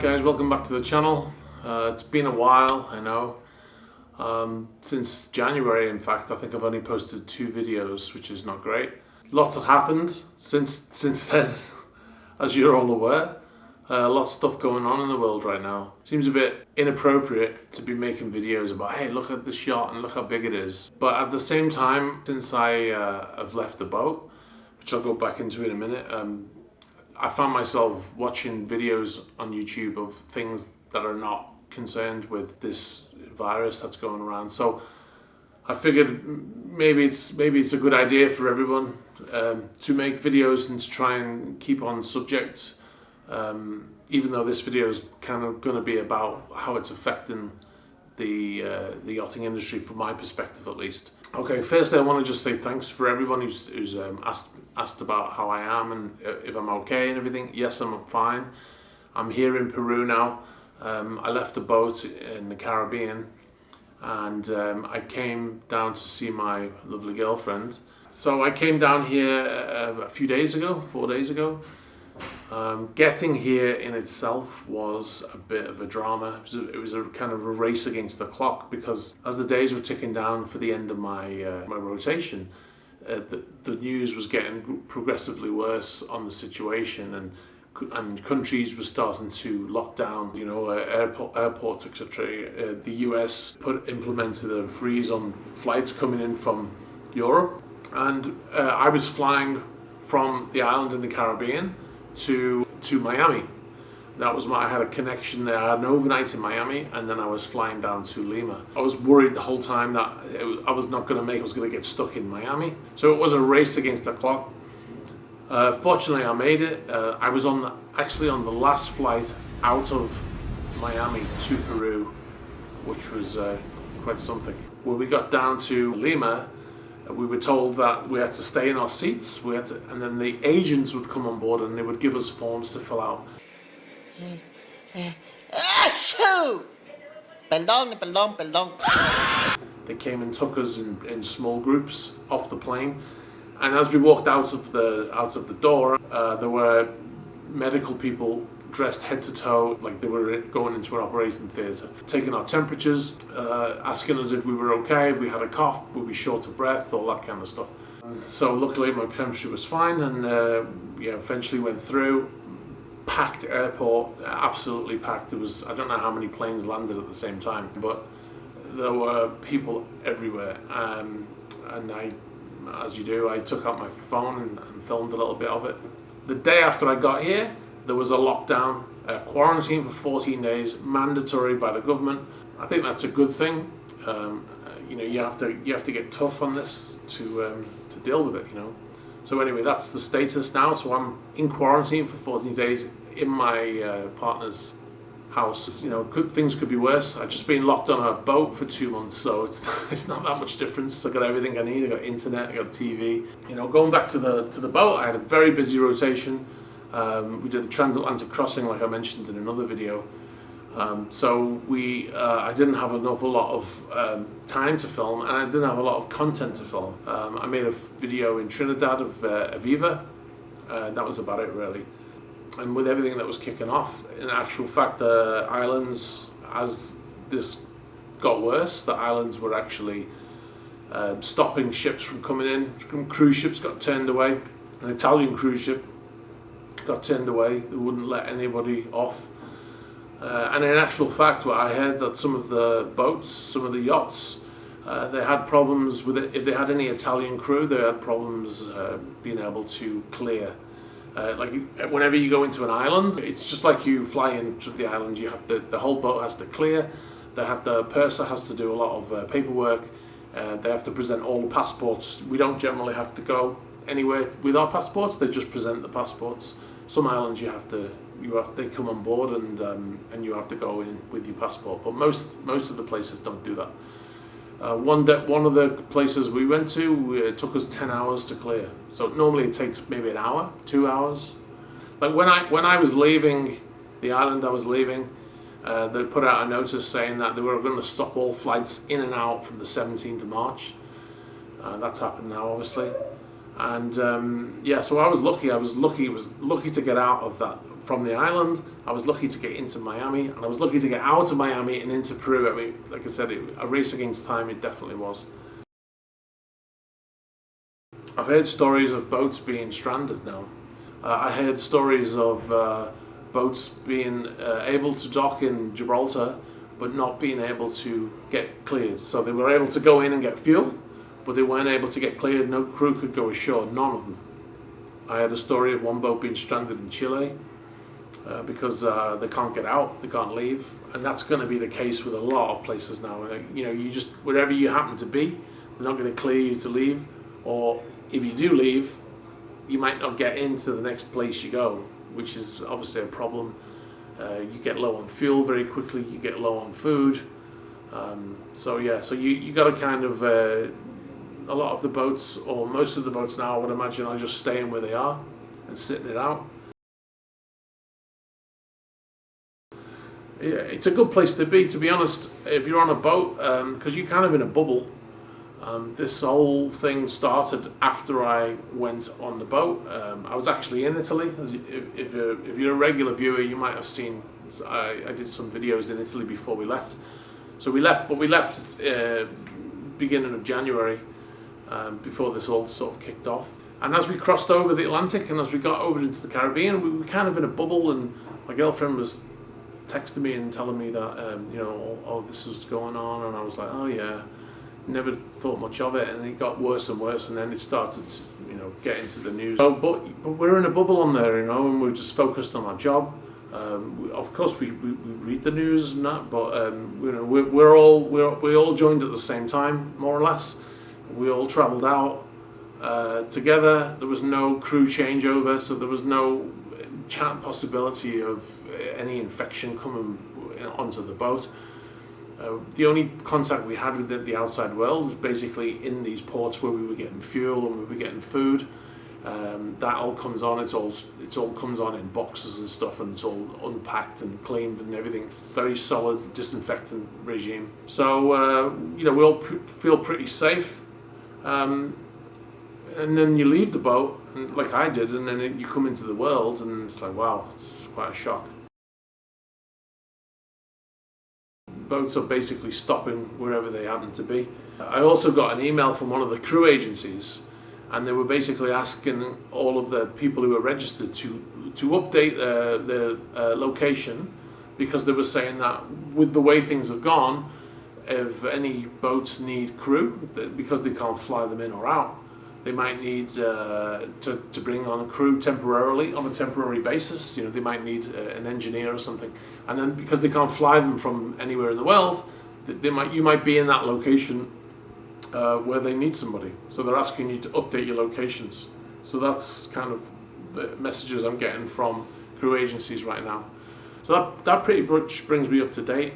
guys, welcome back to the channel. It's been a while, I know. Since January, in fact, I think I've only posted 2 videos, which is not great. Lots have happened since then, as you're all aware. Lots of stuff going on in the world right now. Seems a bit inappropriate to be making videos about, hey, look at this yacht and look how big it is. But at the same time, since I have left the boat, which I'll go back into in a minute, I found myself watching videos on YouTube of things that are not concerned with this virus that's going around. So I figured maybe it's a good idea for everyone to make videos and to try and keep on subject. Even though this video is kind of going to be about how it's affecting the yachting industry from my perspective, at least. Okay, firstly, I want to just say thanks for everyone who's asked about how I am and if I'm okay and everything. Yes, I'm fine. I'm here in Peru now. I left the boat in the Caribbean and I came down to see my lovely girlfriend. So I came down here a few days ago, 4 days ago. Getting here in itself was a bit of a drama. It was a kind of a race against the clock, because as the days were ticking down for the end of my my rotation, the news was getting progressively worse on the situation, and countries were starting to lock down, you know, airports, etc. The US implemented a freeze on flights coming in from Europe, and I was flying from the island in the Caribbean to Miami. That was I had a connection there. I had an overnight in Miami, and then I was flying down to Lima. I was worried the whole time that I was not going to I was going to get stuck in Miami. So it was a race against the clock. Fortunately, I made it. I was actually on the last flight out of Miami to Peru, which was quite something. When we got down to Lima, we were told that we had to stay in our seats. And then the agents would come on board and they would give us forms to fill out. They came and took us in small groups off the plane, and as we walked out of the door, there were medical people dressed head to toe like they were going into an operating theatre, taking our temperatures, asking us if we were okay, if we had a cough, would we short of breath, all that kind of stuff. So luckily my temperature was fine, and eventually went through. Packed airport, absolutely packed. There was, I don't know how many planes landed at the same time, but there were people everywhere. And as you do, I took out my phone and filmed a little bit of it. The day after I got here, there was a lockdown, quarantine for 14 days, mandatory by the government. I think that's a good thing. You have to get tough on this to deal with it, you know. So anyway, that's the status now. So I'm in quarantine for 14 days in my partner's house. You know, things could be worse. I've just been locked on a boat for 2 months, so it's not that much difference. I got everything I need. I got internet, I got TV. You know, going back to the boat, I had a very busy rotation. We did a transatlantic crossing, like I mentioned in another video. So I didn't have an awful lot of time to film, and I didn't have a lot of content to film. I made a video in Trinidad of Aviva. That was about it, really. And with everything that was kicking off, in actual fact, the islands, as this got worse, the islands were actually stopping ships from coming in. Cruise ships got turned away. An Italian cruise ship got turned away. They wouldn't let anybody off. And in actual fact, what I heard that some of the boats, some of the yachts, they had problems with it. If they had any Italian crew, they had problems being able to clear. Like whenever you go into an island, it's just like you fly into the island. You have the whole boat has to clear. The purser has to do a lot of paperwork. They have to present all the passports. We don't generally have to go anywhere with our passports. They just present the passports. Some islands they come on board and you have to go in with your passport. But most of the places don't do that. One of the places we went to, it took us 10 hours to clear. So normally it takes maybe an hour, 2 hours. Like when I was leaving the island I was leaving, they put out a notice saying that they were going to stop all flights in and out from the 17th of March. That's happened now, obviously. And yeah, so I was lucky. I was lucky to get out of that from the island. I was lucky to get into Miami, and I was lucky to get out of Miami and into Peru. I mean, like I said, a race against time. It definitely was. I've heard stories of boats being stranded now. I heard stories of boats being able to dock in Gibraltar, but not being able to get cleared. So they were able to go in and get fuel, but they weren't able to get cleared. No crew could go ashore, none of them. I had a story of one boat being stranded in Chile because they can't get out, they can't leave, and that's going to be the case with a lot of places now. You know, you just, wherever you happen to be, they're not going to clear you to leave, or if you do leave, you might not get into the next place you go, which is obviously a problem. You get low on fuel very quickly, you get low on food. So yeah, so you got to kind of, a lot of the boats, or most of the boats now, I would imagine, are just staying where they are and sitting it out. Yeah, it's a good place to be honest, if you're on a boat, because you're kind of in a bubble. This whole thing started after I went on the boat. I was actually in Italy. If you're a regular viewer, you might have seen, I did some videos in Italy before we left. So we left beginning of January, before this all sort of kicked off. And as we crossed over the Atlantic and as we got over into the Caribbean, we were kind of in a bubble, and my girlfriend was texting me and telling me that, you know, oh, this is going on, and I was like, oh yeah. Never thought much of it, and it got worse and worse, and then it started to, you know, get into the news. So, but we're in a bubble on there, you know, and we're just focused on our job. Of course, we read the news and that, but you know, we all joined at the same time, more or less. We all travelled out together. There was no crew changeover, so there was no possibility of any infection coming onto the boat. The only contact we had with the outside world was basically in these ports where we were getting fuel and we were getting food. That all comes on. It's all comes on in boxes and stuff, and it's all unpacked and cleaned and everything. Very solid disinfectant regime. So you know, we all feel pretty safe. And then you leave the boat, and, like I did, and then you come into the world, and it's like, wow, it's quite a shock. Boats are basically stopping wherever they happen to be. I also got an email from one of the crew agencies, and they were basically asking all of the people who are registered to update their location, because they were saying that with the way things have gone, if any boats need crew, because they can't fly them in or out, they might need to bring on a crew temporarily, on a temporary basis. You know, they might need an engineer or something, and then because they can't fly them from anywhere in the world, you might be in that location where they need somebody. So they're asking you to update your locations. So that's kind of the messages I'm getting from crew agencies right now. So that pretty much brings me up to date.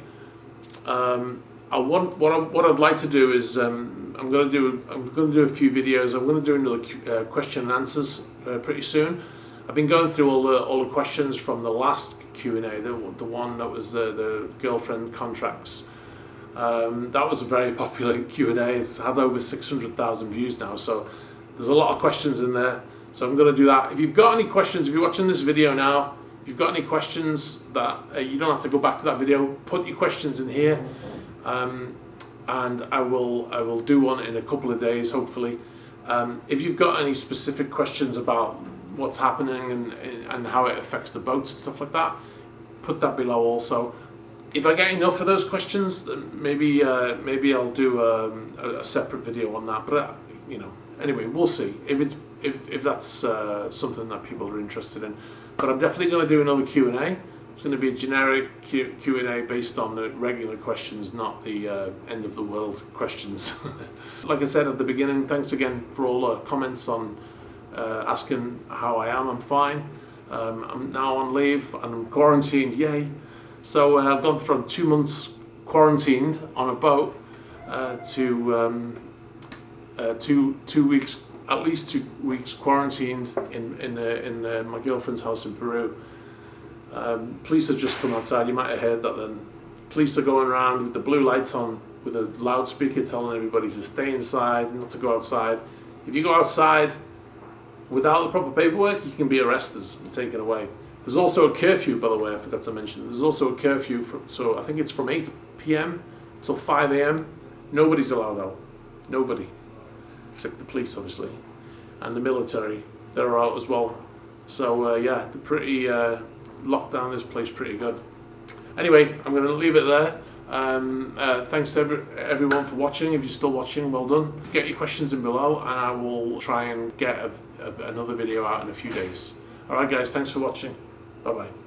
What I'd like to do is I'm going to do a few videos. I'm going to do another question and answers pretty soon. I've been going through all the questions from the last Q&A, the one that was the girlfriend contracts. That was a very popular Q&A. It's had over 600,000 views now, so there's a lot of questions in there. So I'm going to do that. If you've got any questions, if you're watching this video now, if you've got any questions that you don't have to go back to that video, put your questions in here. And I will do one in a couple of days, hopefully. If you've got any specific questions about what's happening and how it affects the boats and stuff like that, put that below also. If I get enough of those questions, then maybe I'll do a separate video on that. But you know, anyway, we'll see if that's something that people are interested in. But I'm definitely going to do another Q&A. It's going to be a generic Q&A based on the regular questions, not the end of the world questions. Like I said at the beginning, thanks again for all the comments on asking how I am. I'm fine. I'm now on leave and I'm quarantined, yay. So I've gone from 2 months quarantined on a boat to 2 weeks, at least 2 weeks quarantined in my girlfriend's house in Peru. Police have just come outside. You might have heard that then. Police are going around with the blue lights on with a loudspeaker telling everybody to stay inside, not to go outside. If you go outside, Without the proper paperwork, you can be arrested and taken away. There's also a curfew, by the way, I forgot to mention. There's also a curfew, so I think it's from 8 p.m. till 5 a.m. Nobody's allowed out. Nobody. Except the police, obviously. And the military. They're out as well. So, yeah, they're pretty locked down this place pretty good. Anyway, I'm going to leave it there. Thanks to everyone for watching. If you're still watching, well done. Get your questions in below and I will try and get another video out in a few days. Alright guys, thanks for watching. Bye bye.